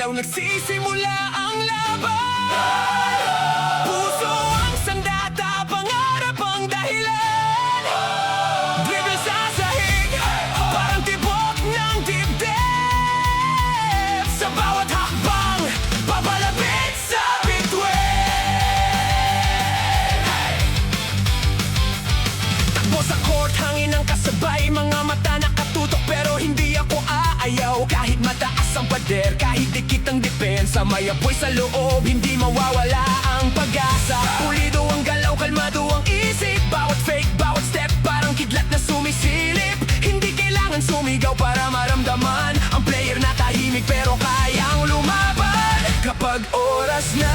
silaw nagsisimula ang laban. Puso ang sandata, pangarap ang dahilan. Dribble sa sahig, parang tibok ng dibdib. Sa bawat hakbang, papalapit sa bituin. Takbo sa court, hangin ang kasabay. Mga mata nakatutok pero hindi ako aayaw. Kahit mataas ang pader, kahit dikit ang depensa, may apoy sa loob, hindi mawawala ang pag-asa. Pulido ang galaw, kalmado ang isip. Bawat fake, bawat step, parang kidlat na sumisilip. Hindi kailangan sumigaw para maramdaman ang player na tahimik pero kayang lumaban. Kapag oras na